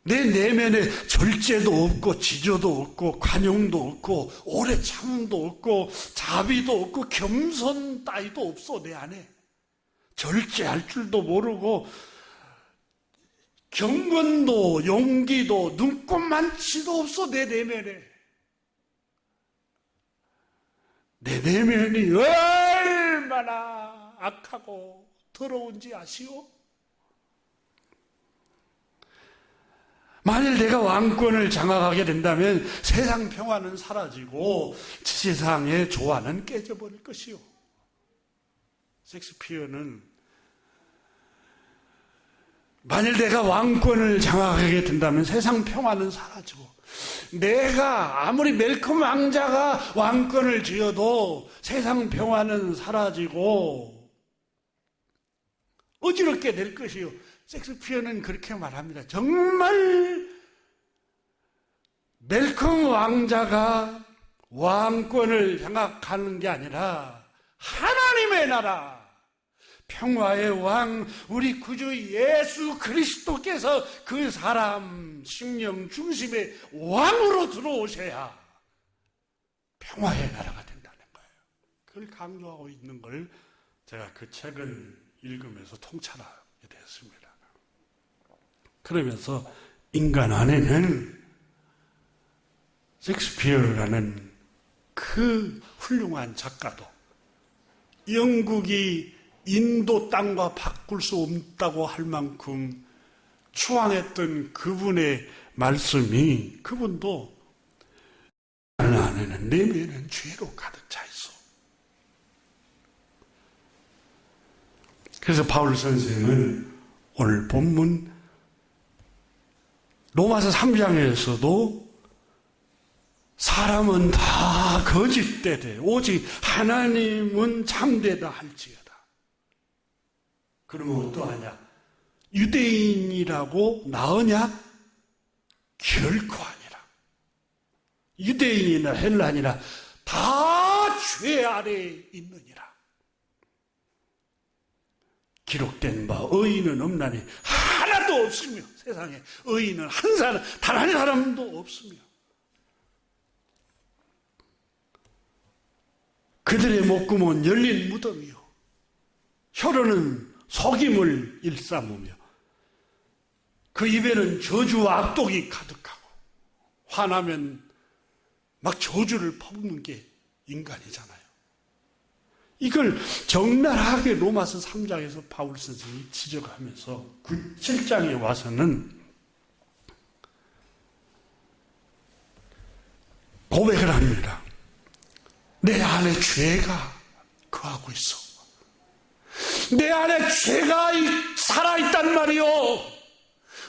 내 내면에 절제도 없고 지조도 없고 관용도 없고 오래 참음도 없고 자비도 없고 겸손 따위도 없어. 내 안에 절제할 줄도 모르고 경건도 용기도 눈꼽만치도 없어. 내 내면에. 내 내면이 얼마나 악하고 더러운지 아시오? 만일 내가 왕권을 장악하게 된다면 세상 평화는 사라지고 세상의 조화는 깨져버릴 것이요. 셰익스피어는 만일 내가 왕권을 장악하게 된다면 세상 평화는 사라지고 내가 아무리 멜컴 왕자가 왕권을 쥐어도 세상 평화는 사라지고 어지럽게 될 것이요. 셰익스피어는 그렇게 말합니다. 정말 멜컴 왕자가 왕권을 장악하는 게 아니라 하나님의 나라, 평화의 왕, 우리 구주 예수 그리스도께서 그 사람 심령 중심의 왕으로 들어오셔야 평화의 나라가 된다는 거예요. 그걸 강조하고 있는 걸 제가 그 책을 읽으면서 통찰하게 됐습니다. 그러면서 인간 안에는 셰익스피어라는 그 훌륭한 작가도 영국이 인도 땅과 바꿀 수 없다고 할 만큼 추앙했던 그분의 말씀이 그분도 나는 안에는 내면은 죄로 가득 차 있어. 그래서 바울 선생은 오늘 본문 로마서 3장에서도 사람은 다 거짓되되 오직 하나님은 참되다 할지어다. 그러면 어떠하냐? 유대인이라고 나으냐? 결코 아니라. 유대인이나 헬라니나 다 죄 아래에 있느니라. 기록된 바 의인은 없나니 하나도 없으며 세상에 의인은 한 사람, 단 한 사람도 없으며 그들의 목구멍은 열린 무덤이요 혀로는 속임을 일삼으며 그 입에는 저주와 악독이 가득하고 화나면 막 저주를 퍼붓는 게 인간이잖아요. 이걸 적나라하게 로마서 3장에서 바울 선생이 지적하면서 7장에 와서는 고백을 합니다. 내 안에 죄가 거하고 있어. 내 안에 죄가 살아있단 말이요.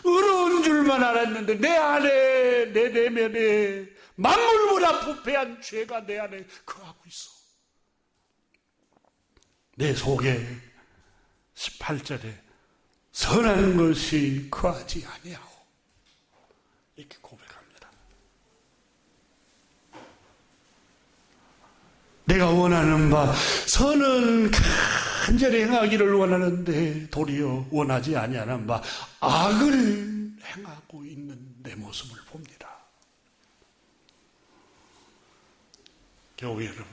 어려운 줄만 알았는데 내 안에 내 내면에 만물보다 부패한 죄가 내 안에 거하고 있어. 내 속에 18절에 선한 것이 거하지 아니하오. 이렇게 고백합니다. 내가 원하는 바 선은 간절히 행하기를 원하는데 도리어 원하지 아니하는 바 악을 행하고 있는 내 모습을 봅니다. 교회 여러분,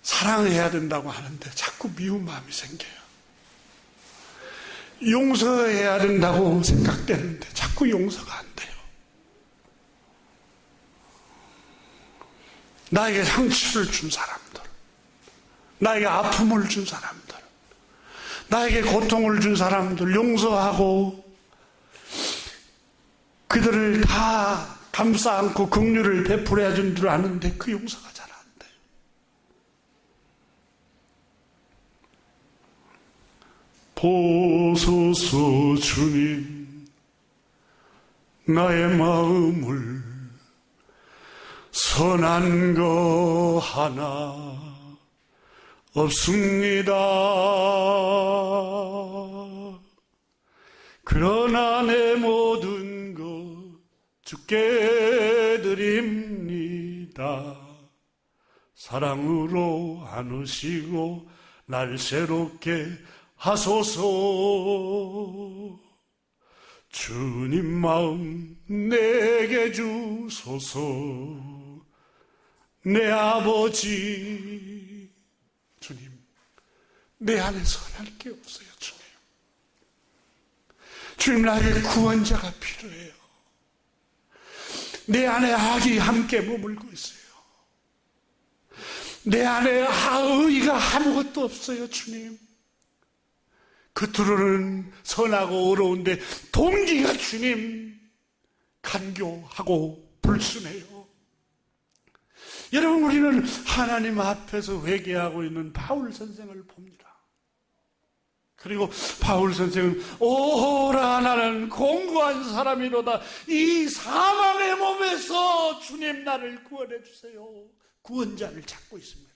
사랑해야 된다고 하는데 자꾸 미운 마음이 생겨요. 용서해야 된다고 생각되는데 자꾸 용서가 안 돼요. 나에게 상처를 준 사람들, 나에게 아픔을 준 사람들, 나에게 고통을 준 사람들 용서하고 그들을 다 감싸 안고 긍휼을 베풀어야 준 줄 아는데 그 용서가 잘 안 돼요. 보소서 주님, 나의 마음을 선한 거 하나 없습니다. 그러나 내 모든 것 주께 드립니다. 사랑으로 안으시고 날 새롭게 하소서. 주님 마음 내게 주소서. 내 아버지, 주님, 내 안에 선할 게 없어요. 주님, 나에게 구원자가 필요해요. 내 안에 악이 함께 머물고 있어요. 내 안에 의의가 아무것도 없어요. 주님, 겉으로는 선하고 의로운데 동기가 주님 간교하고 불순해요. 여러분, 우리는 하나님 앞에서 회개하고 있는 바울 선생을 봅니다. 그리고 바울 선생은 오라 나는 공고한 사람이로다. 이 사망의 몸에서 주님 나를 구원해 주세요. 구원자를 찾고 있습니다.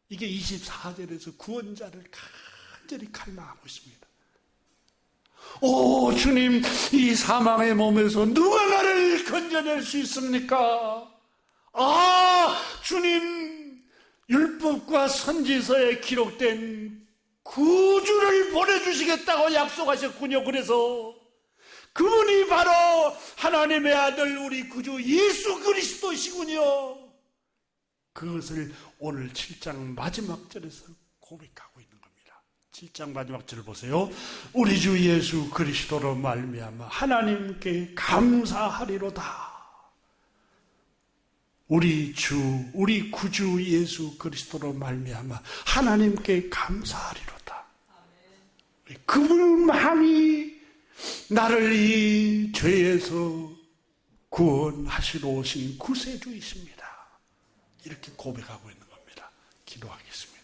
이게 24절에서 구원자를 간절히 갈망하고 있습니다. 오 주님, 이 사망의 몸에서 누가 나를 건져낼 수 있습니까? 주님, 율법과 선지서에 기록된 구주를 보내주시겠다고 약속하셨군요. 그래서 그분이 바로 하나님의 아들 우리 구주 예수 그리스도시군요. 그것을 오늘 7장 마지막 절에서 고백하고 있는 겁니다. 7장 마지막 절을 보세요. 우리 주 예수 그리스도로 말미암아 하나님께 감사하리로다. 우리 주, 우리 구주 예수 그리스도로 말미암아 하나님께 감사하리로다. 그분만이 나를 이 죄에서 구원하시러 오신 구세주이십니다. 이렇게 고백하고 있는 겁니다. 기도하겠습니다.